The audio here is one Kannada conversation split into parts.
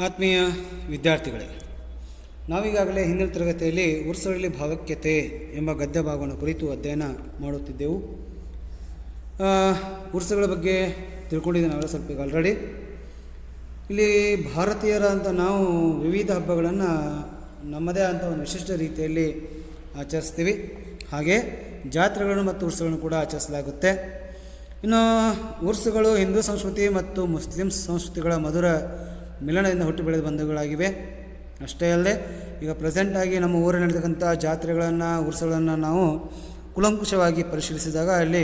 ಆತ್ಮೀಯ ವಿದ್ಯಾರ್ಥಿಗಳೇ, ನಾವೀಗಾಗಲೇ ಹಿಂದಿನ ತರಗತಿಯಲ್ಲಿ ಉರ್ಸರಲ್ಲಿ ಭಾವೈಕ್ಯತೆ ಎಂಬ ಗದ್ಯ ಭಾಗವನ್ನು ಕುರಿತು ಅಧ್ಯಯನ ಮಾಡುತ್ತಿದ್ದೆವು. ಉರ್ಸುಗಳ ಬಗ್ಗೆ ತಿಳ್ಕೊಂಡಿದ್ದೇನೆ ನಾವೆಲ್ಲ ಸ್ವಲ್ಪ ಈಗ ಆಲ್ರೆಡಿ. ಇಲ್ಲಿ ಭಾರತೀಯರ ಅಂತ ನಾವು ವಿವಿಧ ಹಬ್ಬಗಳನ್ನು ನಮ್ಮದೇ ಆದಂಥ ಒಂದು ವಿಶಿಷ್ಟ ರೀತಿಯಲ್ಲಿ ಆಚರಿಸ್ತೀವಿ. ಹಾಗೆ ಜಾತ್ರೆಗಳನ್ನು ಮತ್ತು ಉರ್ಸುಗಳನ್ನು ಕೂಡ ಆಚರಿಸಲಾಗುತ್ತೆ. ಇನ್ನು ಉರ್ಸುಗಳು ಹಿಂದೂ ಸಂಸ್ಕೃತಿ ಮತ್ತು ಮುಸ್ಲಿಂ ಸಂಸ್ಕೃತಿಗಳ ಮಧುರ ಮಿಲನದಿಂದ ಹುಟ್ಟಿ ಬೆಳೆದು ಬಂಧುಗಳಾಗಿವೆ. ಅಷ್ಟೇ ಅಲ್ಲದೆ ಈಗ ಪ್ರೆಸೆಂಟಾಗಿ ನಮ್ಮ ಊರಲ್ಲಿ ನಡೆತಕ್ಕಂಥ ಜಾತ್ರೆಗಳನ್ನು ಉರ್ಸುಗಳನ್ನು ನಾವು ಕುಲಂಕುಷವಾಗಿ ಪರಿಶೀಲಿಸಿದಾಗ ಅಲ್ಲಿ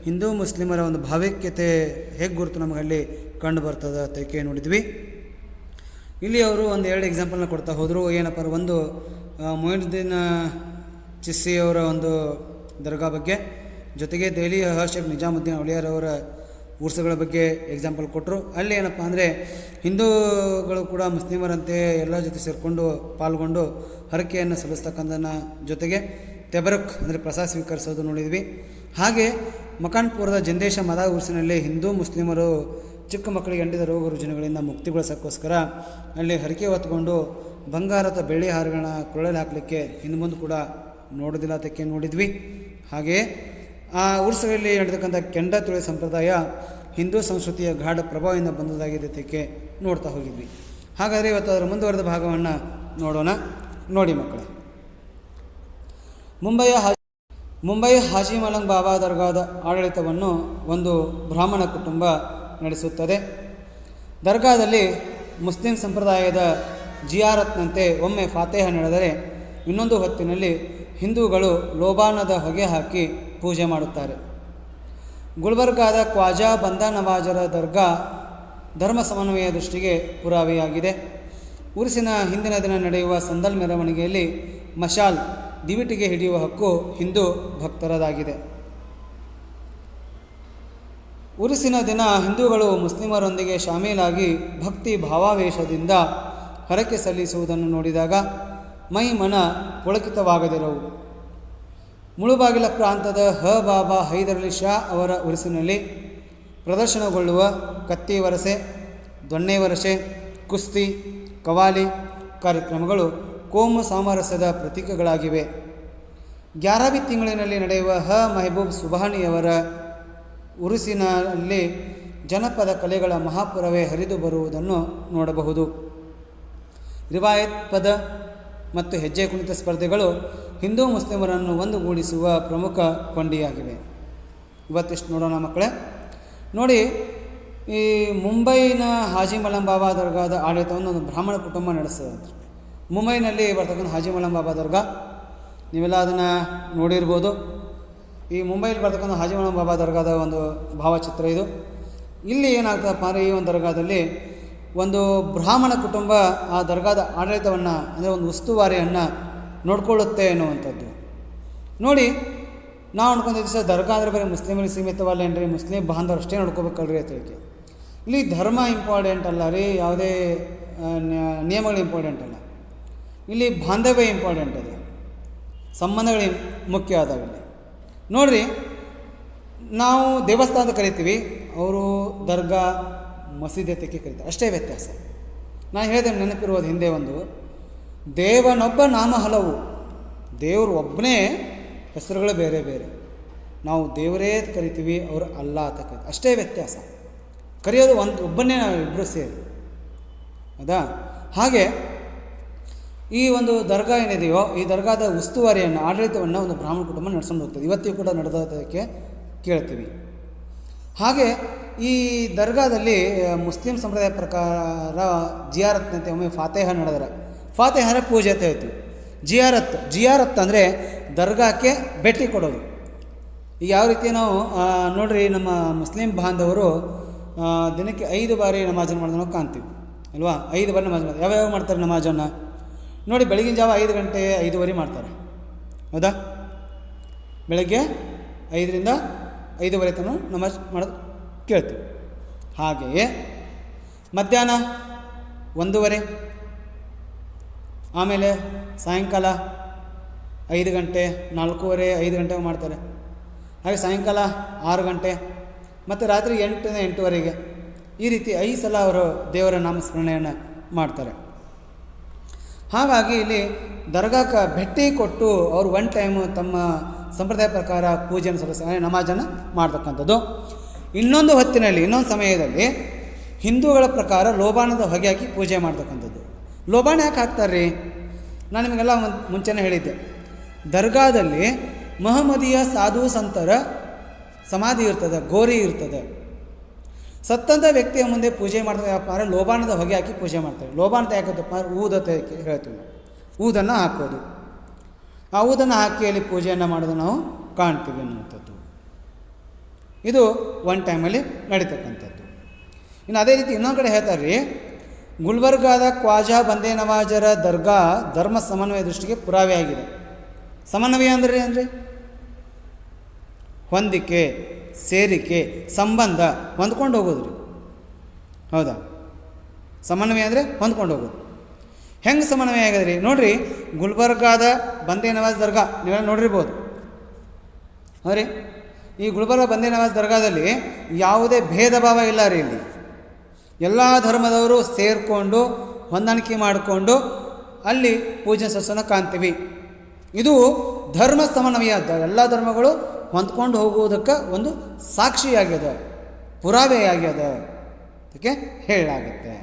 ಹಿಂದೂ ಮುಸ್ಲಿಮರ ಒಂದು ಭಾವೈಕ್ಯತೆ ಹೇಗೆ ಗುರುತು ನಮಗಲ್ಲಿ ಕಂಡು ಬರ್ತದೆ ಅದಕ್ಕೆ ನೋಡಿದ್ವಿ. ಇಲ್ಲಿ ಅವರು ಒಂದು ಎರಡು ಎಕ್ಸಾಂಪಲ್ನ ಕೊಡ್ತಾ ಹೋದರು. ಏನಪ್ಪ ಒಂದು ಮೊಯಿನುದ್ದೀನ್ ಚಿಸ್ಸಿಯವರ ಒಂದು ದರ್ಗಾ ಬಗ್ಗೆ, ಜೊತೆಗೆ ದೆಹಲಿ ಶೇಖ್ ನಿಜಾಮುದ್ದೀನ್ ಔಲಿಯಾರ್ ಅವರ ಉರ್ಸುಗಳ ಬಗ್ಗೆ ಎಕ್ಸಾಂಪಲ್ ಕೊಟ್ಟರು. ಅಲ್ಲಿ ಏನಪ್ಪ ಅಂದರೆ ಹಿಂದೂಗಳು ಕೂಡ ಮುಸ್ಲಿಮರಂತೆ ಎಲ್ಲ ಜೊತೆ ಸೇರಿಕೊಂಡು ಪಾಲ್ಗೊಂಡು ಹರಕೆಯನ್ನು ಸಲ್ಲಿಸ್ತಕ್ಕಂಥನ ಜೊತೆಗೆ ತೆಬರಕ್ ಅಂದರೆ ಪ್ರಸಾದ ಸ್ವೀಕರಿಸೋದು ನೋಡಿದ್ವಿ. ಹಾಗೆ ಮಕಾನ್ಪುರದ ಜಂದೇಶ ಮದ ಉರ್ಸಿನಲ್ಲಿ ಹಿಂದೂ ಮುಸ್ಲಿಮರು ಚಿಕ್ಕ ಮಕ್ಕಳಿಗೆ ಅಂಟಿದ ರೋಗ ರುಜಿನಗಳಿಂದ ಮುಕ್ತಿಗೊಳಿಸೋಕ್ಕೋಸ್ಕರ ಅಲ್ಲಿ ಹರಕೆ ಹೊತ್ಕೊಂಡು ಬಂಗಾರದ ಬೆಳ್ಳಿ ಹಾರಗಳನ್ನ ಕೊಳ್ಳಲ್ಲಿ ಹಾಕಲಿಕ್ಕೆ ಹಿಂದೆ ಮುಂದೆ ಕೂಡ ನೋಡೋದಿಲ್ಲ ಅದಕ್ಕೆ ನೋಡಿದ್ವಿ. ಹಾಗೆಯೇ ಆ ಉರ್ಸುಗಳಲ್ಲಿ ನಡೆತಕ್ಕಂಥ ಕೆಂಡ ತುಳಿ ಸಂಪ್ರದಾಯ ಹಿಂದೂ ಸಂಸ್ಕೃತಿಯ ಗಾಢ ಪ್ರಭಾವದಿಂದ ಬಂದದಾಗಿದೆ ಅದಕ್ಕೆ ನೋಡ್ತಾ ಹೋಗಿದ್ವಿ. ಹಾಗಾದರೆ ಇವತ್ತು ಅದರ ಮುಂದುವರೆದ ಭಾಗವನ್ನು ನೋಡೋಣ. ನೋಡಿ ಮಕ್ಕಳೇ, ಮುಂಬೈ ಹಾಜಿ ಮಲಂಗ್ ಬಾಬಾ ದರ್ಗಾದ ಆಡಳಿತವನ್ನು ಒಂದು ಬ್ರಾಹ್ಮಣ ಕುಟುಂಬ ನಡೆಸುತ್ತದೆ. ದರ್ಗಾದಲ್ಲಿ ಮುಸ್ಲಿಂ ಸಂಪ್ರದಾಯದ ಜಿಯಾರತ್ನಂತೆ ಒಮ್ಮೆ ಫಾತೇಹ ನಡೆದರೆ ಇನ್ನೊಂದು ಹೊತ್ತಿನಲ್ಲಿ ಹಿಂದೂಗಳು ಲೋಬಾನದ ಹೊಗೆ ಹಾಕಿ ಪೂಜೆ ಮಾಡುತ್ತಾರೆ. ಗುಲ್ಬರ್ಗಾದ ಖ್ವಾಜಾ ಬಂದಾ ನವಾಜರ ದರ್ಗಾ ಧರ್ಮ ಸಮನ್ವಯ ದೃಷ್ಟಿಗೆ ಪುರಾವೆಯಾಗಿದೆ. ಉರುಸಿನ ಹಿಂದಿನ ದಿನ ನಡೆಯುವ ಸಂದಲ್ ಮೆರವಣಿಗೆಯಲ್ಲಿ ಮಶಾಲ್ ದಿವಿಟಿಗೆ ಹಿಡಿಯುವ ಹಕ್ಕು ಹಿಂದೂ ಭಕ್ತರದಾಗಿದೆ. ಉರುಸಿನ ದಿನ ಹಿಂದೂಗಳು ಮುಸ್ಲಿಮರೊಂದಿಗೆ ಶಾಮೀಲಾಗಿ ಭಕ್ತಿ ಭಾವಾವೇಶದಿಂದ ಹರಕೆ ಸಲ್ಲಿಸುವುದನ್ನು ನೋಡಿದಾಗ ಮೈ ಮನ ಪುಳಕಿತವಾಗದಿರವು. ಮುಳುಬಾಗಿಲ ಪ್ರಾಂತದ ಬಾಬಾ ಹೈದರ್ ಅಲಿ ಶಾ ಅವರ ಉರುಸಿನಲ್ಲಿ ಪ್ರದರ್ಶನಗೊಳ್ಳುವ ಕತ್ತಿ ವರಸೆ, ದೊಣ್ಣೆ ವರಸೆ, ಕುಸ್ತಿ, ಕವಾಲಿ ಕಾರ್ಯಕ್ರಮಗಳು ಕೋಮು ಸಾಮರಸ್ಯದ ಪ್ರತೀಕಗಳಾಗಿವೆ. ಗ್ಯಾರವಿ ತಿಂಗಳಿನಲ್ಲಿ ನಡೆಯುವ ಮೆಹಬೂಬ್ ಸುಬಾನಿಯವರ ಉರುಸಿನಲ್ಲಿ ಜನಪದ ಕಲೆಗಳ ಮಹಾಪುರವೇ ಹರಿದು ಬರುವುದನ್ನು ನೋಡಬಹುದು. ರಿವಾಯತ್ ಪದ ಮತ್ತು ಹೆಜ್ಜೆ ಕುಣಿತ ಸ್ಪರ್ಧೆಗಳು ಹಿಂದೂ ಮುಸ್ಲಿಮರನ್ನು ಒಂದುಗೂಡಿಸುವ ಪ್ರಮುಖ ಕೊಂಡಿಯಾಗಿವೆ. ಇವತ್ತಿಷ್ಟು ನೋಡೋಣ ಮಕ್ಕಳೇ. ನೋಡಿ, ಈ ಮುಂಬೈನ ಹಾಜಿ ಮಲಂ ಬಾಬಾ ದರ್ಗಾದ ಆಡಳಿತವನ್ನು ಒಂದು ಬ್ರಾಹ್ಮಣ ಕುಟುಂಬ ನಡೆಸ್ತದೆ. ಮುಂಬೈನಲ್ಲಿ ಬರ್ತಕ್ಕಂಥ ಹಾಜಿ ಮಲಂ ಬಾಬಾ ದರ್ಗಾ ನೀವೆಲ್ಲ ಅದನ್ನು ನೋಡಿರ್ಬೋದು. ಈ ಮುಂಬೈಲಿ ಬರ್ತಕ್ಕಂಥ ಹಾಜಿ ಮಲಂ ಬಾಬಾ ದರ್ಗಾದ ಒಂದು ಭಾವಚಿತ್ರ ಇದು. ಇಲ್ಲಿ ಏನಾಗ್ತದಪ್ಪ ಅಂದರೆ ಈ ಒಂದು ದರ್ಗಾದಲ್ಲಿ ಒಂದು ಬ್ರಾಹ್ಮಣ ಕುಟುಂಬ ಆ ದರ್ಗಾದ ಆಡಳಿತವನ್ನು ಅಂದರೆ ಒಂದು ಉಸ್ತುವಾರಿಯನ್ನು ನೋಡ್ಕೊಳ್ಳುತ್ತೆ ಎನ್ನುವಂಥದ್ದು. ನೋಡಿ, ನಾವು ಅನ್ಕೊಂಡಿದ್ದ ಸರ್ ದರ್ಗಾ ಅಂದರೆ ಬರೀ ಮುಸ್ಲಿಮರಿಗೆ ಸೀಮಿತವಲ್ಲ ಏನ್ರಿ, ಮುಸ್ಲಿಂ ಬಾಂಧವರು ಅಷ್ಟೇ ನೋಡ್ಕೋಬೇಕಲ್ರಿ ಅಂತೇಳಿ. ಇಲ್ಲಿ ಧರ್ಮ ಇಂಪಾರ್ಟೆಂಟ್ ಅಲ್ಲ ರೀ, ಯಾವುದೇ ನಿಯಮಗಳು ಇಂಪಾರ್ಟೆಂಟ್ ಅಲ್ಲ. ಇಲ್ಲಿ ಬಾಂಧವ್ಯ ಇಂಪಾರ್ಟೆಂಟ್ ಅದು, ಸಂಬಂಧಗಳು ಮುಖ್ಯ ಆದಾವ. ಇಲ್ಲಿ ನೋಡಿರಿ, ನಾವು ದೇವಸ್ಥಾನದ ಕರಿತೀವಿ, ಅವರು ದರ್ಗಾ ಮಸೀದಿ ತೆಕ್ಕೆ ಕರೀತಾರೆ, ಅಷ್ಟೇ ವ್ಯತ್ಯಾಸ. ನಾನು ಹೇಳಿದೆ ನೆನಪಿರುವುದು ಹಿಂದೆ ಒಂದು, ದೇವನೊಬ್ಬ ನಾಮ ಹಲವು, ದೇವರು ಒಬ್ಬನೇ ಹೆಸರುಗಳು ಬೇರೆ ಬೇರೆ. ನಾವು ದೇವರೇ ಕರಿತೀವಿ, ಅವರು ಅಲ್ಲ ಅಂತ ಕರಿತೀವಿ, ಅಷ್ಟೇ ವ್ಯತ್ಯಾಸ. ಕರೆಯೋದು ಒಬ್ಬನೇ ನಾವು ಇಬ್ಬರು ಸೇರಿ, ಹೌದಾ? ಹಾಗೆ ಈ ಒಂದು ದರ್ಗಾ ಏನಿದೆಯೋ ಈ ದರ್ಗಾದ ಉಸ್ತುವಾರಿಯನ್ನು ಆಡಳಿತವನ್ನು ಒಂದು ಬ್ರಾಹ್ಮಣ ಕುಟುಂಬ ನಡೆಸ್ಕೊಂಡು ಹೋಗ್ತದೆ. ಇವತ್ತಿಗೂ ಕೂಡ ನಡೆದೋದಕ್ಕೆ ಕೇಳ್ತೀವಿ. ಹಾಗೆ ಈ ದರ್ಗಾದಲ್ಲಿ ಮುಸ್ಲಿಂ ಸಂಪ್ರದಾಯ ಪ್ರಕಾರ ಜಿಯಾರತ್ನಂತೆ ಒಮ್ಮೆ ಫಾತೇಹ ನಡೆದರೆ, ಫಾತೇಹರ ಪೂಜೆ ಅಂತ ಹೇಳ್ತೀವಿ. ಜಿಯಾರತ್ ಅಂದರೆ ದರ್ಗಾಕ್ಕೆ ಭೇಟಿ ಕೊಡೋದು. ಈಗ ಯಾವ ರೀತಿ ನಾವು ನೋಡ್ರಿ, ನಮ್ಮ ಮುಸ್ಲಿಂ ಬಾಂಧವರು ದಿನಕ್ಕೆ 5 ಬಾರಿ ನಮಾಜನ್ನು ಮಾಡೋದು ನಾವು ಕಾಣ್ತೀವಿ ಅಲ್ವಾ? 5 ಬಾರಿ ನಮಾಜ್ ಮಾಡ್ತಾರೆ. ಯಾವ್ಯಾವ ಮಾಡ್ತಾರೆ ನಮಾಜನ್ನು ನೋಡಿ? ಬೆಳಗಿನ ಜಾವ 5 ಗಂಟೆ 5:15 ಮಾಡ್ತಾರೆ, ಹೌದಾ? ಬೆಳಗ್ಗೆ 5ರಿಂದ 5:15 ತನಕ ನಮಾಜ್ ಮಾಡೋದು ಕೇಳ್ತೀವಿ. ಹಾಗೆಯೇ ಮಧ್ಯಾಹ್ನ 1:15, ಆಮೇಲೆ ಸಾಯಂಕಾಲ 5 ಗಂಟೆ, 4:15, 5 ಗಂಟೆಗೆ ಮಾಡ್ತಾರೆ. ಹಾಗೆ ಸಾಯಂಕಾಲ 6 ಗಂಟೆ ಮತ್ತು ರಾತ್ರಿ 8ರಿಂದ 8:15. ಈ ರೀತಿ 5 ಸಲ ಅವರು ದೇವರ ನಾಮಸ್ಮರಣೆಯನ್ನು ಮಾಡ್ತಾರೆ. ಹಾಗಾಗಿ ಇಲ್ಲಿ ದರ್ಗಾಕ್ಕೆ ಭೇಟಿ ಕೊಟ್ಟು ಅವರು ಒನ್ ಟೈಮು ತಮ್ಮ ಸಂಪ್ರದಾಯ ಪ್ರಕಾರ ಪೂಜೆಯನ್ನು ಸಲ್ಲಿಸ ನಮಾಜನ್ನು ಮಾಡ್ತಕ್ಕಂಥದ್ದು. ಇನ್ನೊಂದು ಹೊತ್ತಿನಲ್ಲಿ, ಇನ್ನೊಂದು ಸಮಯದಲ್ಲಿ ಹಿಂದೂಗಳ ಪ್ರಕಾರ ಲೋಬಾಣದ ಹೊಗೆ ಹಾಕಿ ಪೂಜೆ ಮಾಡ್ತಕ್ಕಂಥದ್ದು. ಲೋಬಾಣ ಯಾಕೆ ಹಾಕ್ತಾರೆ ರೀ? ನಾನು ನಿಮಗೆಲ್ಲ ಮುಂಚೆನೇ ಹೇಳಿದ್ದೆ, ದರ್ಗಾದಲ್ಲಿ ಮಹಮ್ಮದೀಯ ಸಾಧು ಸಂತರ ಸಮಾಧಿ ಇರ್ತದೆ, ಗೋರಿ ಇರ್ತದೆ. ಸತ್ತಂಥ ವ್ಯಕ್ತಿಯ ಮುಂದೆ ಪೂಜೆ ಮಾಡ್ತಾರೆ ಅಂದರೆ ಲೋಬಾಣದ ಹೊಗೆ ಹಾಕಿ ಪೂಜೆ ಮಾಡ್ತಾರೆ. ಲೋಬಾಣದ ಯಾಕತ್ತಪ್ಪ ಅಂದರೆ ಊದತೆ ಹೇಳ್ತೀವಿ ನಾವು, ಊದನ್ನು ಹಾಕೋದು. ಆ ಊದನ್ನು ಹಾಕಿ ಅಲ್ಲಿ ಪೂಜೆಯನ್ನು ಮಾಡೋದು ನಾವು ಕಾಣ್ತೀವಿ ಅನ್ನುವಂಥದ್ದು. ಇದು ಒನ್ ಟೈಮಲ್ಲಿ ನಡೀತಕ್ಕಂಥದ್ದು. ಇನ್ನು ಅದೇ ರೀತಿ ಇನ್ನೊಂದು ಕಡೆ ಹೇಳ್ತಾರೆ ರೀ, ಗುಲ್ಬರ್ಗಾದ ಖ್ವಾಜಾ ಬಂದೇ ನವಾಜರ ದರ್ಗಾ ಧರ್ಮ ಸಮನ್ವಯ ದೃಷ್ಟಿಗೆ ಪುರಾವೆಯಾಗಿದೆ. ಸಮನ್ವಯ ಅಂದರೆ ಏನ್ರಿ? ಹೊಂದಿಕೆ, ಸೇರಿಕೆ, ಸಂಬಂಧ, ಹೊಂದ್ಕೊಂಡು ಹೋಗೋದು ರೀ. ಹೌದಾ? ಸಮನ್ವಯ ಅಂದರೆ ಹೊಂದ್ಕೊಂಡು ಹೋಗೋದು. ಹೆಂಗೆ ಸಮನ್ವಯ ಆಗಿದೆ ರೀ? ನೋಡಿರಿ, ಗುಲ್ಬರ್ಗಾದ ಬಂದೇ ನವಾಜ್ ದರ್ಗಾ ನೀವೆಲ್ಲ ನೋಡಿರ್ಬೋದು. ಹೌದ್ರಿ, ಈ ಗುಲ್ಬರ್ಗ ಬಂದೇ ನವಾಜ್ ದರ್ಗಾದಲ್ಲಿ ಯಾವುದೇ ಭೇದ ಭಾವ ಇಲ್ಲ ರೀ. ಇಲ್ಲಿ ಎಲ್ಲ ಧರ್ಮದವರು ಸೇರಿಕೊಂಡು ಹೊಂದಾಣಿಕೆ ಮಾಡಿಕೊಂಡು ಅಲ್ಲಿ ಪೂಜೆ ಸಲ್ಲಿಸೋಣ ಕಾಣ್ತೀವಿ. ಇದು ಧರ್ಮ ಸಮನ್ವಯ, ಎಲ್ಲ ಧರ್ಮಗಳು ಹೊಂದ್ಕೊಂಡು ಹೋಗುವುದಕ್ಕೆ ಒಂದು ಸಾಕ್ಷಿಯಾಗ್ಯದ, ಪುರಾವೆಯಾಗ್ಯದ ಅದಕ್ಕೆ ಹೇಳಲಾಗುತ್ತೆ.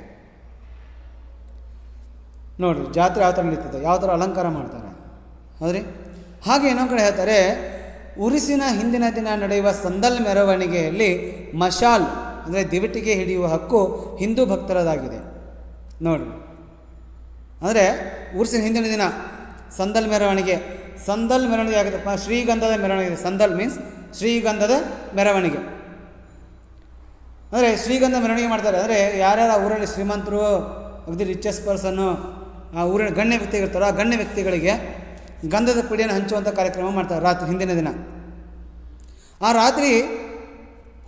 ನೋಡಿರಿ, ಜಾತ್ರೆ ಯಾವ ಥರ ನಡೀತದೆ, ಯಾವ ಥರ ಅಲಂಕಾರ ಮಾಡ್ತಾರೆ. ಹೌದ್ರಿ. ಹಾಗೆ ಇನ್ನೊಂದು ಕಡೆ ಹೇಳ್ತಾರೆ, ಉರುಸಿನ ಹಿಂದಿನ ದಿನ ನಡೆಯುವ ಸಂದಲ್ ಮೆರವಣಿಗೆಯಲ್ಲಿ ಮಶಾಲ್ ಅಂದರೆ ದಿವಿಟಿಗೆ ಹಿಡಿಯುವ ಹಕ್ಕು ಹಿಂದೂ ಭಕ್ತರದಾಗಿದೆ. ನೋಡಿರಿ, ಅಂದರೆ ಉರುಸಿನ ಹಿಂದಿನ ದಿನ ಸಂದಲ್ ಮೆರವಣಿಗೆ. ಸಂದಲ್ ಮೆರವಣಿಗೆ ಆಗುತ್ತಪ್ಪ, ಶ್ರೀಗಂಧದ ಮೆರವಣಿಗೆ. ಸಂದಲ್ ಮೀನ್ಸ್ ಶ್ರೀಗಂಧದ ಮೆರವಣಿಗೆ. ಅಂದರೆ ಶ್ರೀಗಂಧ ಮೆರವಣಿಗೆ ಮಾಡ್ತಾರೆ. ಅಂದರೆ ಯಾರ್ಯಾರು ಊರಲ್ಲಿ ಶ್ರೀಮಂತರು, ಅಗದಿ ರಿಚೆಸ್ಟ್ ಪರ್ಸನ್ನು, ಆ ಊರಿನ ಗಣ್ಯ ವ್ಯಕ್ತಿಗಳಿರ್ತಾರೋ ಆ ಗಣ್ಯ ವ್ಯಕ್ತಿಗಳಿಗೆ ಗಂಧದ ಪುಡಿಯನ್ನು ಹಂಚುವಂಥ ಕಾರ್ಯಕ್ರಮ ಮಾಡ್ತಾರೆ ರಾತ್ರಿ ಹಿಂದಿನ ದಿನ. ಆ ರಾತ್ರಿ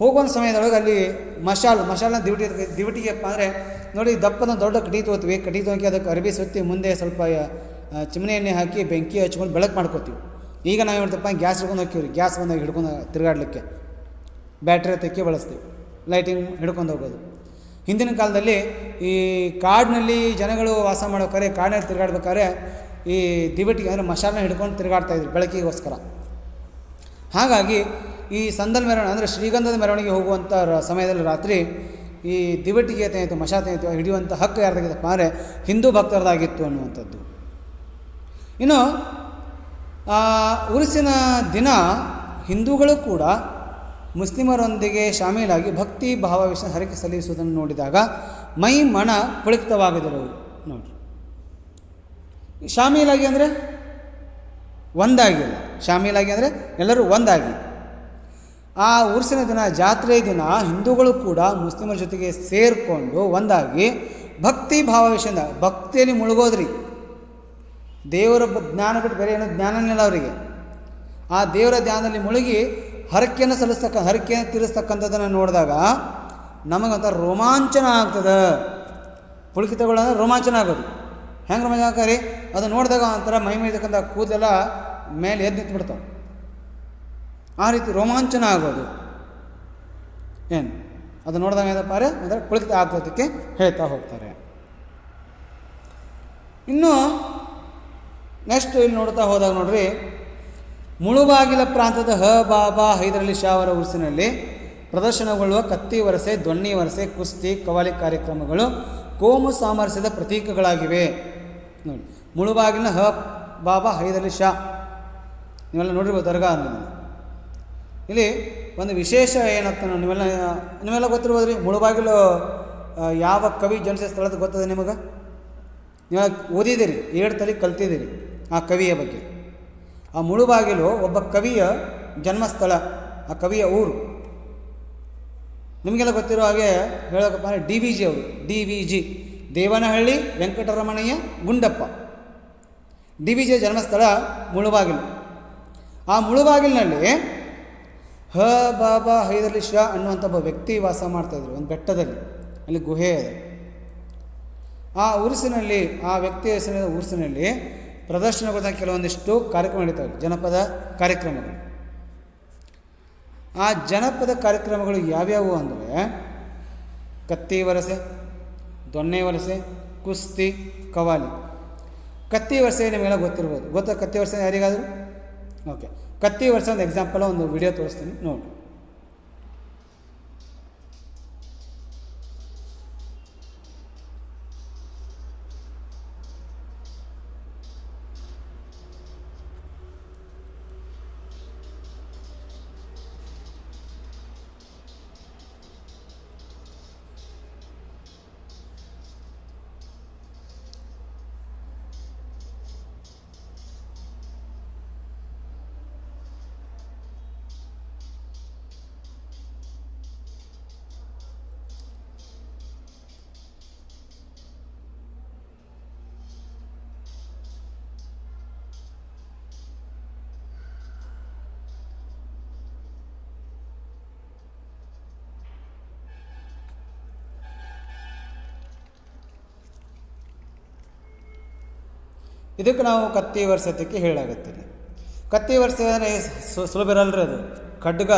ಹೋಗುವ ಸಮಯದೊಳಗೆ ಅಲ್ಲಿ ಮಶಾಲ್ನ ದಿವಟಿಗೆಪ್ಪ ಅಂದರೆ ನೋಡಿ, ದಪ್ಪದ ದೊಡ್ಡ ಕಟಿ ತೊಗೋತೀವಿ. ಕಟಿ ತೊಗೊಂಡು ಅದಕ್ಕೆ ಅರಬಿ ಸುತ್ತಿ ಮುಂದೆ ಸ್ವಲ್ಪ ಚಿಮಣಿ ಎಣ್ಣೆ ಹಾಕಿ ಬೆಂಕಿ ಹಚ್ಕೊಂಡು ಬೆಳಕು ಮಾಡ್ಕೋತೀವಿ. ಈಗ ನಾವು ಏನು ಮಾಡ್ತಪ್ಪ, ಗ್ಯಾಸ್ ಹಿಡ್ಕೊಂಡು ಹೋಗ್ತೀವಿ ರೀ. ಗ್ಯಾಸ್ ಬಂದಾಗ ಹಿಡ್ಕೊಂಡು ತಿರುಗಾಡಲಿಕ್ಕೆ ಬ್ಯಾಟ್ರಿ ತೆಕ್ಕಿ ಬಳಸ್ತೀವಿ, ಲೈಟಿಂಗ್ ಹಿಡ್ಕೊಂಡು ಹೋಗೋದು. ಹಿಂದಿನ ಕಾಲದಲ್ಲಿ ಈ ಕಾಡಿನಲ್ಲಿ ಜನಗಳು ವಾಸ ಮಾಡೋಕ್ಕಾರೆ, ಕಾಡಿನಲ್ಲಿ ತಿರುಗಾಡ್ಬೇಕಾದ್ರೆ ಈ ದಿವಟಿಗೆ ಅಂದರೆ ಮಶಾಲನ್ನ ಹಿಡ್ಕೊಂಡು ತಿರುಗಾಡ್ತಾಯಿದ್ರು ಬೆಳಕಿಗೋಸ್ಕರ. ಹಾಗಾಗಿ ಈ ಸಂದಲ್ ಮೆರವಣಿಗೆ ಅಂದರೆ ಶ್ರೀಗಂಧದ ಮೆರವಣಿಗೆ ಹೋಗುವಂಥ ಸಮಯದಲ್ಲಿ ರಾತ್ರಿ ಈ ದಿವಟಿಗೆ ಏನಾಯಿತು, ಮಶಾಲ ಏನಾಯಿತು ಹಿಡಿಯುವಂಥ ಹಕ್ಕು ಯಾರ್ದಾಗಿತ್ತಪ್ಪ ಅಂದರೆ ಹಿಂದೂ ಭಕ್ತರದಾಗಿತ್ತು ಅನ್ನುವಂಥದ್ದು. ಇನ್ನು ಉರುಸಿನ ದಿನ ಹಿಂದೂಗಳು ಕೂಡ ಮುಸ್ಲಿಮರೊಂದಿಗೆ ಶಾಮೀಲಾಗಿ ಭಕ್ತಿ ಭಾವವಿಷ ಹರಕೆ ಸಲ್ಲಿಸುವುದನ್ನು ನೋಡಿದಾಗ ಮೈ ಮನ ಪುಳಿತವಾಗದಿರು. ನೋಡಿರಿ, ಶಾಮೀಲಾಗಿ ಅಂದರೆ ಒಂದಾಗಿಲ್ಲ. ಶಾಮೀಲಾಗಿ ಅಂದರೆ ಎಲ್ಲರೂ ಒಂದಾಗಿ ಆ ಉರುಸಿನ ದಿನ, ಜಾತ್ರೆ ದಿನ ಹಿಂದೂಗಳು ಕೂಡ ಮುಸ್ಲಿಮರ ಜೊತೆಗೆ ಸೇರಿಕೊಂಡು ಒಂದಾಗಿ ಭಕ್ತಿ ಭಾವವಿಷಯದಿಂದ ಭಕ್ತಿಯಲ್ಲಿ ಮುಳುಗೋದ್ರಿ. ದೇವರ ಜ್ಞಾನ ಬಿಟ್ಟು ಬೇರೆ ಏನೋ ಜ್ಞಾನನಿಲ್ಲ ಅವರಿಗೆ. ಆ ದೇವರ ಧ್ಯಾನದಲ್ಲಿ ಮುಳುಗಿ ಹರಕೆಯನ್ನು ಹರಕೆಯನ್ನು ತೀರಿಸ್ತಕ್ಕಂಥದ್ದನ್ನು ನೋಡಿದಾಗ ನಮಗೊಂಥರ ರೋಮಾಂಚನ ಆಗ್ತದೆ. ಪುಳಕಿತಗಳಂದ್ರೆ ರೋಮಾಂಚನ ಆಗೋದು. ಹೆಂಗೆ ರೋಮಾಂಚನ ಆಗ್ತಾರೆ? ಅದು ನೋಡಿದಾಗ ಒಂಥರ ಮೈ ಮೇಯ್ತಕ್ಕಂಥ ಕೂದಲೆಲ್ಲ ಮೇಲೆ ಎದ್ದು ನಿಂತುಬಿಡ್ತಾವೆ. ಆ ರೀತಿ ರೋಮಾಂಚನ ಆಗೋದು ಏನು ಅದು ನೋಡಿದಾಗ ಏನಪ್ಪ ಅಂದರೆ ಪುಳಕಿತ ಆಗ್ತದಕ್ಕೆ ಹೇಳ್ತಾ ಹೋಗ್ತಾರೆ. ಇನ್ನು ನೆಕ್ಸ್ಟ್ ಇಲ್ಲಿ ನೋಡ್ತಾ ಹೋದಾಗ ನೋಡ್ರಿ, ಮುಳುಬಾಗಿಲ ಪ್ರಾಂತದ ಬಾಬಾ ಹೈದರಲಿ ಶಾ ಅವರ ಉರ್ಸಿನಲ್ಲಿ ಪ್ರದರ್ಶನಗೊಳ್ಳುವ ಕತ್ತಿ ವರಸೆ, ದೊಣ್ಣಿ ವರಸೆ, ಕುಸ್ತಿ, ಕವಾಲಿ ಕಾರ್ಯಕ್ರಮಗಳು ಕೋಮು ಸಾಮರಸ್ಯದ ಪ್ರತೀಕಗಳಾಗಿವೆ. ನೋಡಿ, ಮುಳುಬಾಗಿಲಿನ ಬಾಬಾ ಹೈದರಲಿ ಶಾ ನೀವೆಲ್ಲ ನೋಡಿರ್ಬೋದು ದರ್ಗಾ ಅನ್ನೋದು. ಇಲ್ಲಿ ಒಂದು ವಿಶೇಷ ಏನಂತ ನೀವೆಲ್ಲ ಗೊತ್ತಿರ್ಬೋದು ರೀ. ಮುಳುಬಾಗಿಲು ಯಾವ ಕವಿ ಜನಿಸಿದ ಸ್ಥಳದ ಗೊತ್ತದೆ ನಿಮಗೆ? ನೀವು ಓದಿದ್ದೀರಿ, 7 ತಲೆ ಕಲ್ತಿದ್ದೀರಿ ಆ ಕವಿಯ ಬಗ್ಗೆ. ಆ ಮುಳುಬಾಗಿಲು ಒಬ್ಬ ಕವಿಯ ಜನ್ಮಸ್ಥಳ, ಆ ಕವಿಯ ಊರು. ನಿಮಗೆಲ್ಲ ಗೊತ್ತಿರೋ ಹಾಗೆ ಹೇಳೋಕಪ್ಪ ಅಂದರೆ DVG ಅವರು, DVG ದೇವನಹಳ್ಳಿ ವೆಂಕಟರಮಣಯ್ಯ ಗುಂಡಪ್ಪ. DVG ಜನ್ಮಸ್ಥಳ ಮುಳುಬಾಗಿಲು. ಆ ಮುಳುಬಾಗಿಲಿನಲ್ಲಿ ಬಾಬಾ ಹೈದರಲಿ ಶಾ ಅನ್ನುವಂಥ ಒಬ್ಬ ವ್ಯಕ್ತಿ ವಾಸ ಮಾಡ್ತಾಯಿದ್ರು ಒಂದು ಬೆಟ್ಟದಲ್ಲಿ. ಅಲ್ಲಿ ಗುಹೆ ಇದೆ. ಆ ಉರುಸಿನಲ್ಲಿ, ಆ ವ್ಯಕ್ತಿಯ ಹೆಸರಿನ ಉರುಸಿನಲ್ಲಿ ಪ್ರದರ್ಶನಗಳ ಕೆಲವೊಂದಿಷ್ಟು ಕಾರ್ಯಕ್ರಮ ನಡೀತವೆ, ಜನಪದ ಕಾರ್ಯಕ್ರಮಗಳು. ಆ ಜನಪದ ಕಾರ್ಯಕ್ರಮಗಳು ಯಾವ್ಯಾವು ಅಂದರೆ ಕತ್ತಿ ವರಸೆ, ದೊಣ್ಣೆ ವರಸೆ, ಕುಸ್ತಿ, ಕವಾಲಿ. ಕತ್ತಿ ವರ್ಷೆ ನಿಮಗೆಲ್ಲ ಗೊತ್ತಿರ್ಬೋದು. ಗೊತ್ತಾ ಕತ್ತಿ ವರ್ಷೆ ಯಾರಿಗಾದರೂ? ಓಕೆ, ಕತ್ತಿ ವರ್ಷ ಒಂದು ಎಕ್ಸಾಂಪಲ್ ಒಂದು ವಿಡಿಯೋ ತೋರಿಸ್ತೀನಿ ನೋಡಿ. ಇದಕ್ಕೆ ನಾವು ಕತ್ತಿ ವರ್ಷಕ್ಕೆ ಹೇಳಾಗತ್ತೆ. ಕತ್ತಿ ವರ್ಷ ಅಂದರೆ ಸುಲಭ ಇರಲ್ರಿ ಅದು. ಖಡ್ಗ,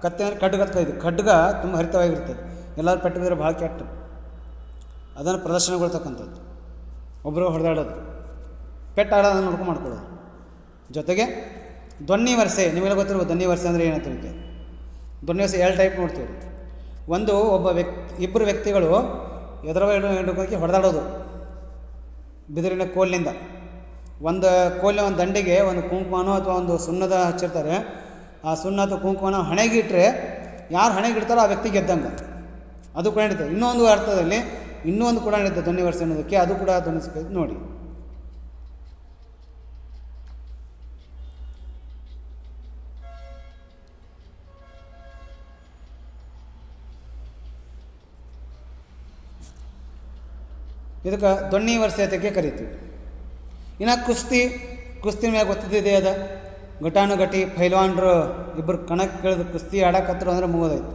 ಕತ್ತಿ ಅಂದರೆ ಖಡ್ಗ ಇದು. ಖಡ್ಗ ತುಂಬ ಹರಿತವಾಗಿರ್ತದೆ. ಎಲ್ಲರೂ ಪೆಟ್ಟು ಬಿದ್ದರೆ ಭಾಳ ಕೆಟ್ಟ. ಅದನ್ನು ಪ್ರದರ್ಶನಗೊಳ್ತಕ್ಕಂಥದ್ದು, ಒಬ್ಬರು ಹೊಡೆದಾಡೋದು, ಪೆಟ್ಟು ಆಡೋದನ್ನು ನೋಡ್ಕೊಂಡು ಮಾಡ್ಕೊಳ್ಳೋದು. ಜೊತೆಗೆ ದೊನ್ನಿ ವರ್ಷೆ, ನಿಮಗೆಲ್ಲ ಗೊತ್ತಿರ್ಬೋದು ದೊನ್ನಿ ವರ್ಷೆ ಅಂದರೆ ಏನಂತ ತಿಳ್ಕೆ. ದೊನ್ನಿ ವರ್ಷೆ 2 ಟೈಪ್ ನೋಡ್ತೀವಿ. ಒಂದು ಇಬ್ಬರು ವ್ಯಕ್ತಿಗಳು ಎದುರು ಹೊಡೆದಾಡೋದು ಬಿದಿರಿನ ಕೋಲಿನಿಂದ. ಒಂದು ಕೋಲಿನ ಒಂದು ದಂಡಿಗೆ ಒಂದು ಕುಂಕುಮನೋ ಅಥವಾ ಒಂದು ಸುಣ್ಣದ ಹಚ್ಚಿರ್ತಾರೆ. ಆ ಸುಣ್ಣ ಅಥವಾ ಕುಂಕುಮನ ಹಣೆಗಿಟ್ಟರೆ ಯಾರು ಹಣೆಗಿಡ್ತಾರೋ ಆ ವ್ಯಕ್ತಿ ಗೆದ್ದಂಗೆ. ಅದು ಕೂಡ ನಡೀತದೆ. ಇನ್ನೊಂದು ಅರ್ಥದಲ್ಲಿ ಇನ್ನೊಂದು ಕೂಡ ನಡೀತದೆ ಧ್ವನಿ ವರ್ಷ ಅನ್ನೋದಕ್ಕೆ. ಅದು ಕೂಡ ಧ್ವನಿಸ್ಬೇಕು ನೋಡಿ. ಇದಕ್ಕೆ ದೊಣ್ಣಿ ವರ್ಷತೆಗೆ ಕರಿತೀವಿ. ಇನ್ನು ಕುಸ್ತಿ ಮ್ಯಾಗ ಗೊತ್ತಿದ್ದಿದೆ ಅದ. ಘಟಾನುಘಟಿ ಪೈಲ್ವಾನ್ರು ಇಬ್ಬರು ಕಣಕ್ಕೆ ಕೇಳಿದು ಕುಸ್ತಿ ಆಡಕತ್ತರು ಅಂದ್ರೆ ಮುಗೋದಾಯ್ತು.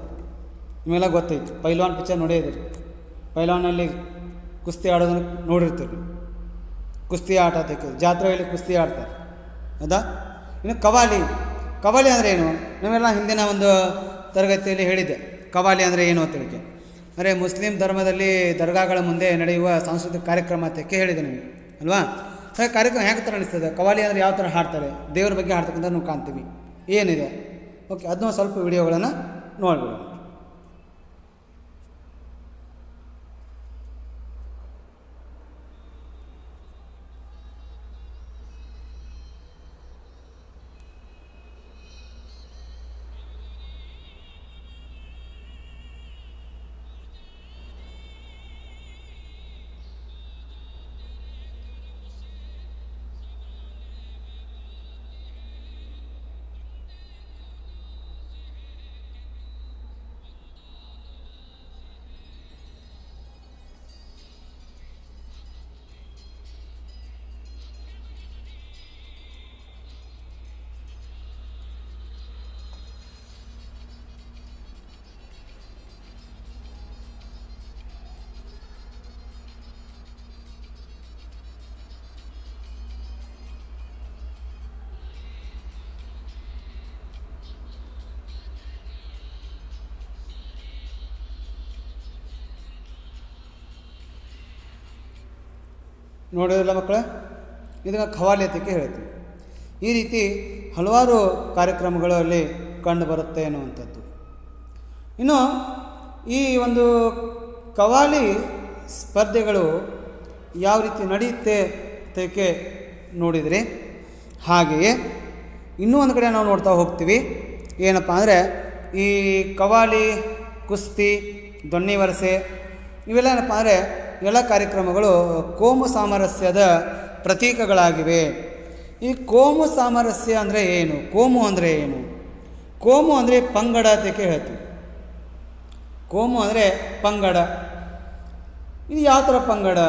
ನಿಮಗೆಲ್ಲ ಗೊತ್ತೈತಿ. ಪೈಲ್ವಾನ್ ಪಿಕ್ಚರ್ ನೋಡಿದ್ರಿ. ಪೈಲ್ವಾನಲ್ಲಿ ಕುಸ್ತಿ ಆಡೋದನ್ನು ನೋಡಿರ್ತೀರಿ. ಕುಸ್ತಿ ಆಟ ತೆಗೆದು ಜಾತ್ರೆಯಲ್ಲಿ ಕುಸ್ತಿ ಆಡ್ತಾರೆ ಹೌದಾ. ಇನ್ನು ಕವಾಲಿ ಅಂದರೆ ಏನು? ನಾವೆಲ್ಲ ಹಿಂದಿನ ಒಂದು ತರಗತಿಯಲ್ಲಿ ಹೇಳಿದ್ದೆ ಕವಾಲಿ ಅಂದರೆ ಏನು ಅಂತ ಹೇಳಿಕೆ. ಅಂದರೆ ಮುಸ್ಲಿಂ ಧರ್ಮದಲ್ಲಿ ದರ್ಗಾಗಳ ಮುಂದೆ ನಡೆಯುವ ಸಾಂಸ್ಕೃತಿಕ ಕಾರ್ಯಕ್ರಮ ಅಂತ ಹೇಳಿದೆ ನಿಮಗೆ ಅಲ್ವಾ. ಹಾಗೆ ಕಾರ್ಯಕ್ರಮ ಹೇಗೆ ಥರ ಅನಿಸ್ತದೆ? ಕವಾಲಿ ಅಂದರೆ ಯಾವ ಥರ ಹಾಡ್ತಾರೆ, ದೇವರ ಬಗ್ಗೆ ಹಾಡ್ತಕ್ಕಂಥ ನಾವು ಕಾಣ್ತೀವಿ. ಏನಿದೆ ಓಕೆ, ಅದನ್ನೂ ಸ್ವಲ್ಪ ವಿಡಿಯೋಗಳನ್ನು ನೋಡ್ಬಿಡೋಣ. ನೋಡೋದಿಲ್ಲ ಮಕ್ಕಳೇ, ಇದನ್ನು ಖವಾಲಿ ಅಂತಕ್ಕೆ ಹೇಳ್ತೀವಿ. ಈ ರೀತಿ ಹಲವಾರು ಕಾರ್ಯಕ್ರಮಗಳಲ್ಲಿ ಕಂಡು ಬರುತ್ತೆ ಅನ್ನುವಂಥದ್ದು. ಇನ್ನು ಈ ಒಂದು ಕವಾಲಿ ಸ್ಪರ್ಧೆಗಳು ಯಾವ ರೀತಿ ನಡೆಯುತ್ತೆ ಅಂತಕ್ಕೆ ನೋಡಿದರೆ, ಹಾಗೆಯೇ ಇನ್ನೂ ಒಂದು ಕಡೆ ನಾವು ನೋಡ್ತಾ ಹೋಗ್ತೀವಿ. ಏನಪ್ಪ ಅಂದರೆ ಈ ಕವಾಲಿ, ಕುಸ್ತಿ, ದೊಣ್ಣಿ ವರಸೆ ಇವೆಲ್ಲ ಏನಪ್ಪ ಅಂದರೆ ಎಲ್ಲ ಕಾರ್ಯಕ್ರಮಗಳು ಕೋಮು ಸಾಮರಸ್ಯದ ಪ್ರತೀಕಗಳಾಗಿವೆ. ಈ ಕೋಮು ಸಾಮರಸ್ಯ ಅಂದರೆ ಏನು? ಕೋಮು ಅಂದರೆ ಏನು? ಕೋಮು ಅಂದರೆ ಪಂಗಡ ಅಂತಕ್ಕೆ ಹೇಳ್ತೀವಿ. ಕೋಮು ಅಂದರೆ ಪಂಗಡ. ಇದು ಯಾವ ಥರ ಪಂಗಡ,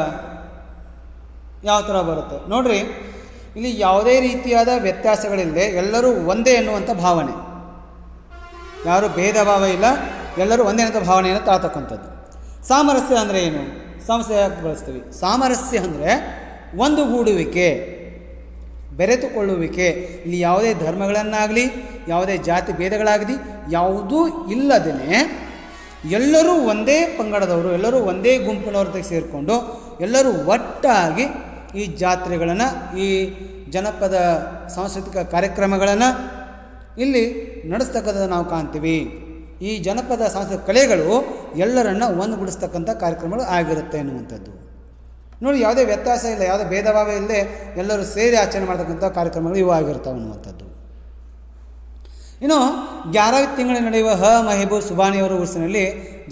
ಯಾವ ಥರ ಬರುತ್ತೆ ನೋಡ್ರಿ. ಇಲ್ಲಿ ಯಾವುದೇ ರೀತಿಯಾದ ವ್ಯತ್ಯಾಸಗಳಿಲ್ಲದೆ ಎಲ್ಲರೂ ಒಂದೇ ಎನ್ನುವಂಥ ಭಾವನೆ, ಯಾರು ಭೇದ ಭಾವ ಇಲ್ಲ, ಎಲ್ಲರೂ ಒಂದೇ ಅನ್ನೋ ಭಾವನೆಯನ್ನು ತಾಳ್ತಕ್ಕಂಥದ್ದು. ಸಾಮರಸ್ಯ ಅಂದರೆ ಏನು? ಸಾಮರಸ್ಯ ಯಾಕೆ ಬಳಸ್ತೀವಿ? ಸಾಮರಸ್ಯ ಅಂದರೆ ಒಂದುಗೂಡುವಿಕೆ, ಬೆರೆತುಕೊಳ್ಳುವಿಕೆ. ಇಲ್ಲಿ ಯಾವುದೇ ಧರ್ಮಗಳನ್ನಾಗಲಿ, ಯಾವುದೇ ಜಾತಿ ಭೇದಗಳಾಗಲಿ ಯಾವುದೂ ಇಲ್ಲದೇ ಎಲ್ಲರೂ ಒಂದೇ ಪಂಗಡದವರು, ಎಲ್ಲರೂ ಒಂದೇ ಗುಂಪಿನವ್ರ ಸೇರಿಕೊಂಡು ಎಲ್ಲರೂ ಒಟ್ಟಾಗಿ ಈ ಜಾತ್ರೆಗಳನ್ನು, ಈ ಜನಪದ ಸಾಂಸ್ಕೃತಿಕ ಕಾರ್ಯಕ್ರಮಗಳನ್ನು ಇಲ್ಲಿ ನಡೆಸ್ತಕ್ಕಂಥದ್ದು ನಾವು ಕಾಣ್ತೀವಿ. ಈ ಜನಪದ ಸಾಂಸ್ಕೃತಿಕ ಕಲೆಗಳು ಎಲ್ಲರನ್ನ ಒಂದುಗೂಡಿಸ್ತಕ್ಕಂಥ ಕಾರ್ಯಕ್ರಮಗಳು ಆಗಿರುತ್ತೆ ಎನ್ನುವಂಥದ್ದು. ನೋಡಿ, ಯಾವುದೇ ವ್ಯತ್ಯಾಸ ಇಲ್ಲ, ಯಾವುದೇ ಭೇದ ಭಾವ ಇಲ್ಲದೆ ಎಲ್ಲರೂ ಸೇರಿ ಆಚರಣೆ ಮಾಡ್ತಕ್ಕಂಥ ಕಾರ್ಯಕ್ರಮಗಳು ಇವು ಆಗಿರ್ತವೆ ಅನ್ನುವಂಥದ್ದು. ಇನ್ನು 11ನೇ ತಿಂಗಳಲ್ಲಿ ನಡೆಯುವ ಮಹಬೂಬ್ ಸುಬಾನಿಯವರ ಉರ್ಸಿನಲ್ಲಿ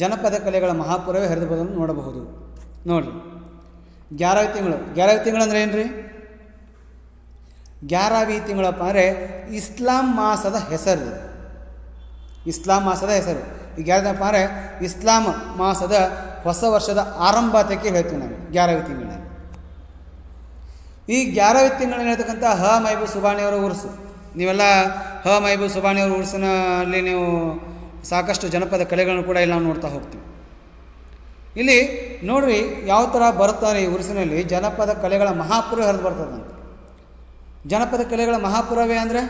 ಜನಪದ ಕಲೆಗಳ ಮಹಾಪುರವೇ ಹರಿದು ಬರೋದನ್ನು ನೋಡಬಹುದು. ನೋಡಿರಿ, 11ನೇ ತಿಂಗಳು ಅಂದರೆ ಏನು ರೀ? 11ನೇ ತಿಂಗಳಪ್ಪ ಅಂದರೆ ಇಸ್ಲಾಂ ಮಾಸದ ಹೆಸರು. ಇಸ್ಲಾಂ ಮಾಸದ ಹೆಸರು. ಈಗ ಯಾವ್ದಪ್ಪ ಅಂದರೆ ಇಸ್ಲಾಂ ಮಾಸದ ಹೊಸ ವರ್ಷದ ಆರಂಭತೆಗೆ ಹೇಳ್ತೀವಿ ನಾವು 11ನೇ ತಿಂಗಳಲ್ಲಿ. ಈ 11ನೇ ತಿಂಗಳಲ್ಲಿ ಹೇಳ್ತಕ್ಕಂಥ ಮಹಬೂಬ್ ಸುಬಾನಿಯವರ ಉರ್ಸು, ನೀವೆಲ್ಲ ಮಹಬೂಬ್ ಸುಬಾನಿಯವರ ಉರ್ಸಿನಲ್ಲಿ ನೀವು ಸಾಕಷ್ಟು ಜನಪದ ಕಲೆಗಳನ್ನು ಕೂಡ ಇಲ್ಲಿ ನಾವು ನೋಡ್ತಾ ಹೋಗ್ತೀವಿ. ಇಲ್ಲಿ ನೋಡ್ರಿ ಯಾವ ಥರ ಬರ್ತಾರೆ ಈ ಉರ್ಸಿನಲ್ಲಿ ಜನಪದ ಕಲೆಗಳ ಮಹಾಪುರ ಹರಿದು ಬರ್ತದಂತೆ. ಜನಪದ ಕಲೆಗಳ ಮಹಾಪುರವೇ ಅಂದರೆ,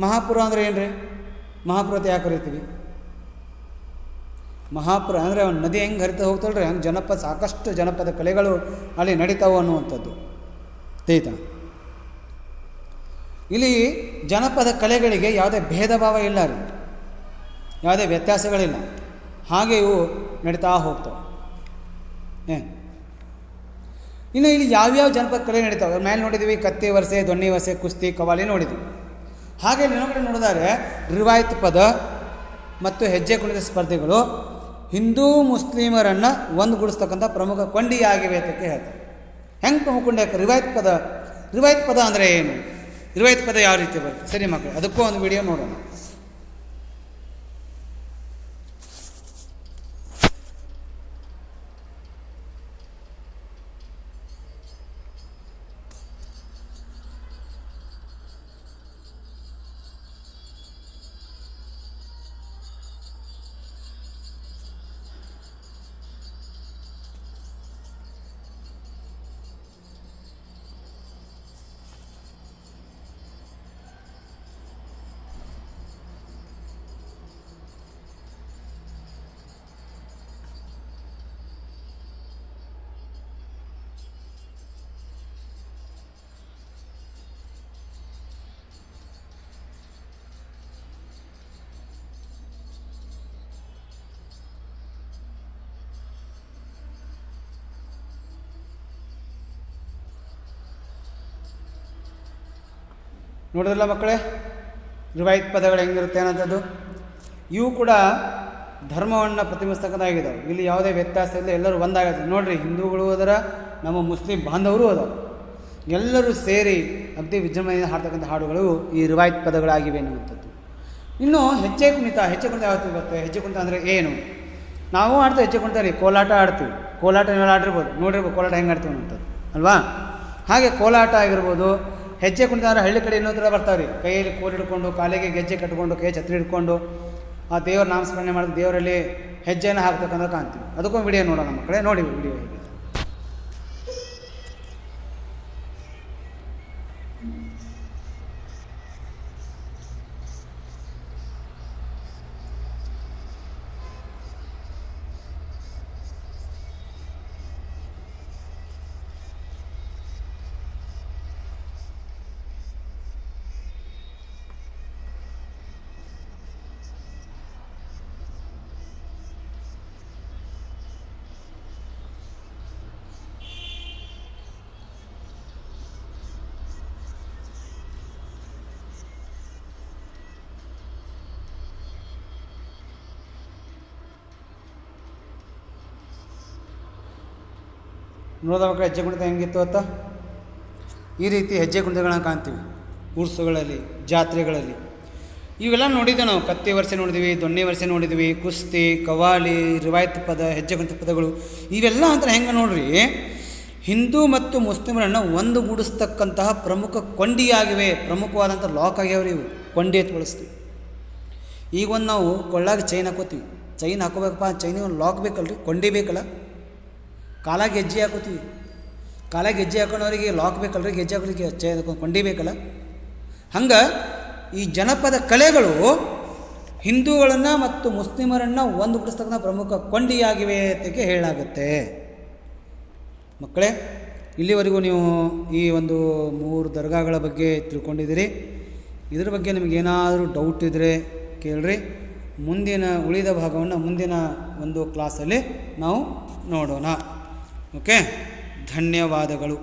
ಮಹಾಪುರ ಅಂದರೆ ಏನು ರೀ? ಮಹಾಪುರ ಅಂತ ಯಾಕೆ ಕರಿತೀವಿ? ಮಹಾಪುರ ಅಂದರೆ ಒಂದು ನದಿ ಹೆಂಗೆ ಹರಿತಾ ಹೋಗ್ತಲ್ರಿ, ಹಂಗೆ ಸಾಕಷ್ಟು ಜನಪದ ಕಲೆಗಳು ಅಲ್ಲಿ ನಡೀತಾವೆ ಅನ್ನುವಂಥದ್ದು ತಿಳಿತಾ. ಇಲ್ಲಿ ಜನಪದ ಕಲೆಗಳಿಗೆ ಯಾವುದೇ ಭೇದ ಭಾವ ಇಲ್ಲ ರೀ, ಯಾವುದೇ ವ್ಯತ್ಯಾಸಗಳಿಲ್ಲ, ಹಾಗೆ ಇವು ನಡೀತಾ ಹೋಗ್ತವೆ. ಇನ್ನು ಇಲ್ಲಿ ಯಾವ್ಯಾವ ಜನಪದ ಕಲೆ ನಡೀತಾವೆ ಮೇಲೆ ನೋಡಿದ್ದೀವಿ. ಕತ್ತಿ ವರ್ಷೆ, ದೊಣ್ಣೆ ವರ್ಷೆ, ಕುಸ್ತಿ, ಕವಾಲಿ ನೋಡಿದ್ದೀವಿ. ಹಾಗೆ ಇನ್ನೊಂದು ನೋಡಿದರೆ ರಿವಾಯತ್ ಪದ ಮತ್ತು ಹೆಜ್ಜೆ ಕುಣಿತ ಸ್ಪರ್ಧೆಗಳು ಹಿಂದೂ ಮುಸ್ಲಿಮರನ್ನು ಒಂದುಗೂಡಿಸ್ತಕ್ಕಂಥ ಪ್ರಮುಖ ಕೊಂಡಿಯಾಗಿವೆ ಅಂತ ಹೇಳ್ತಾರೆ. ಹೆಂಗೆ ಪ್ರಮುಖ ಕೊಂಡಿ ಹಾಕಿ? ರಿವಾಯತ್ ಪದ ಅಂದರೆ ಏನು? ರಿವಾಯತ್ ಪದ ಯಾವ ರೀತಿ ಬರುತ್ತೆ? ಸರಿ ಮಕ್ಕಳು, ಅದಕ್ಕೂ ಒಂದು ವಿಡಿಯೋ ನೋಡೋಣ. ನೋಡಿದ್ರಲ್ಲ ಮಕ್ಕಳೇ, ರಿವಾಯತ್ ಪದಗಳು ಹೆಂಗಿರುತ್ತೆ ಅನ್ನೋಂಥದ್ದು. ಇವು ಕೂಡ ಧರ್ಮವನ್ನು ಪ್ರತಿಬಿಂಬಿಸ್ತಕ್ಕಂಥದ್ದಾಗಿದ್ದಾವೆ. ಇಲ್ಲಿ ಯಾವುದೇ ವ್ಯತ್ಯಾಸ ಇಲ್ಲ, ಎಲ್ಲರೂ ಒಂದಾಗುತ್ತೆ. ನೋಡಿರಿ, ಹಿಂದೂಗಳು ಹೋದರ, ನಮ್ಮ ಮುಸ್ಲಿಂ ಬಾಂಧವರು ಹೋದವು, ಎಲ್ಲರೂ ಸೇರಿ ಅಗದಿ ವಿಜೃಂಭಣೆಯಿಂದ ಹಾಡ್ತಕ್ಕಂಥ ಹಾಡುಗಳು ಈ ರಿವಾಯತ್ ಪದಗಳಾಗಿವೆ ಎನ್ನುವಂಥದ್ದು. ಇನ್ನು ಹೆಜ್ಜೆ ಕುಣಿತ ಯಾವತ್ತು ಬರುತ್ತೆ? ಹೆಜ್ಜೆ ಕುಣಿತ ಅಂದರೆ ಏನು? ನಾವು ಆಡ್ತೀವಿ ಹೆಜ್ಜೆ ಕುಣಿತ ರೀ, ಕೋಲಾಟ ಆಡ್ತೀವಿ. ಕೋಲಾಟ ನೀವೆಲ್ಲ ಆಡಿರ್ಬೋದು, ನೋಡಿರ್ಬೋದು ಕೋಲಾಟ ಹೆಂಗೆ ಆಡ್ತೀವಿ ಅನ್ನೋಂಥದ್ದು ಅಲ್ವಾ. ಹಾಗೆ ಕೋಲಾಟ ಆಗಿರ್ಬೋದು. ಹೆಜ್ಜೆ ಕುಣಿತ ಅಂದರೆ ಹಳ್ಳಿ ಕಡೆ ಇನ್ನೊಂದು ಥರ ಬರ್ತಾವೆ ರೀ, ಕೈಯಲ್ಲಿ ಕೋಲು ಹಿಡ್ಕೊಂಡು, ಕಾಲಿಗೆ ಗೆಜ್ಜೆ ಕಟ್ಕೊಂಡು, ಕೈ ಛತ್ರಿ ಹಿಡ್ಕೊಂಡು ಆ ದೇವ್ರ ನಾಮಸ್ಮರಣೆ ಮಾಡಿದ ದೇವರಲ್ಲಿ ಹೆಜ್ಜೆಯನ್ನು ಹಾಕ್ತಕ್ಕಂಥ ಕಾಣ್ತೀವಿ. ಅದಕ್ಕೊಂದು ವಿಡಿಯೋ ನೋಡೋಣ ಮಕ್ಕಳೇ, ನೋಡಿ ವಿಡಿಯೋ ಹೇಗೆ. ನೋಡಿದ ಮಕ್ಕಳು ಹೆಜ್ಜೆ ಕುಣಿತ ಹೆಂಗಿತ್ತು ಅಂತ. ಈ ರೀತಿ ಹೆಜ್ಜೆ ಕುಣಿತಗಳನ್ನ ಕಾಣ್ತೀವಿ ಉರ್ಸುಗಳಲ್ಲಿ, ಜಾತ್ರೆಗಳಲ್ಲಿ. ಇವೆಲ್ಲ ನೋಡಿದ್ದೆ ನಾವು. ಕತ್ತಿ ವರ್ಷೆ ನೋಡಿದ್ವಿ, ದೊಣ್ಣೆ ವರ್ಷೆ ನೋಡಿದ್ವಿ, ಕುಸ್ತಿ, ಕವಾಲಿ, ರಿವಾಯತ್ ಪದ, ಹೆಜ್ಜೆ ಕುಣಿತ ಪದಗಳು ಇವೆಲ್ಲ ಅಂತ ಹೆಂಗೆ ನೋಡ್ರಿ, ಹಿಂದೂ ಮತ್ತು ಮುಸ್ಲಿಮರನ್ನು ಒಂದುಗೂಡಿಸ್ತಕ್ಕಂತಹ ಪ್ರಮುಖ ಕೊಂಡಿಯಾಗಿವೆ, ಪ್ರಮುಖವಾದಂಥ ಲಾಕ್ ಆಗ್ಯಾವ್ರಿ ಇವು. ಕೊಂಡಿ ಅಂತ ಬಳಸ್ತೀವಿ. ಈಗ ಒಂದು ನಾವು ಕೊಳ್ಳಾಗ ಚೈನ್ ಹಾಕೋತೀವಿ, ಚೈನ್ ಹಾಕೋಬೇಕಪ್ಪ, ಚೈನಿಗೆ ಒಂದು ಲಾಕ್ ಬೇಕಲ್ರಿ, ಕೊಂಡಿ ಬೇಕಲ್ಲ. ಕಾಲಾಗಿ ಹೆಜ್ಜೆ ಹಾಕೋತೀವಿ, ಕಾಲಾಗಿ ಹೆಜ್ಜೆ ಹಾಕೋಣವ್ರಿಗೆ ಲಾಕ್ ಬೇಕಲ್ರಿ, ಹೆಜ್ಜೆ ಹಾಕೋಲಿಕ್ಕೆ ಚೈನ್ ಕೊಂಡಿ ಬೇಕಲ್ಲ. ಹಂಗೆ ಈ ಜನಪದ ಕಲೆಗಳು ಹಿಂದೂಗಳನ್ನು ಮತ್ತು ಮುಸ್ಲಿಮರನ್ನು ಒಂದುಗೂಡಿಸ್ತಕ್ಕಂಥ ಪ್ರಮುಖ ಕೊಂಡಿಯಾಗಿವೆ ಅಂತ ಹೇಳಾಗುತ್ತೆ. ಮಕ್ಕಳೇ, ಇಲ್ಲಿವರೆಗೂ ನೀವು ಈ ಒಂದು 3 ದರ್ಗಾಗಳ ಬಗ್ಗೆ ತಿಳ್ಕೊಂಡಿದ್ದೀರಿ. ಇದ್ರ ಬಗ್ಗೆ ನಿಮಗೇನಾದರೂ ಡೌಟ್ ಇದ್ದರೆ ಕೇಳ್ರಿ. ಮುಂದಿನ ಉಳಿದ ಭಾಗವನ್ನು ಮುಂದಿನ ಒಂದು ಕ್ಲಾಸಲ್ಲಿ ನಾವು ನೋಡೋಣ. ಓಕೆ, ಧನ್ಯವಾದಗಳು.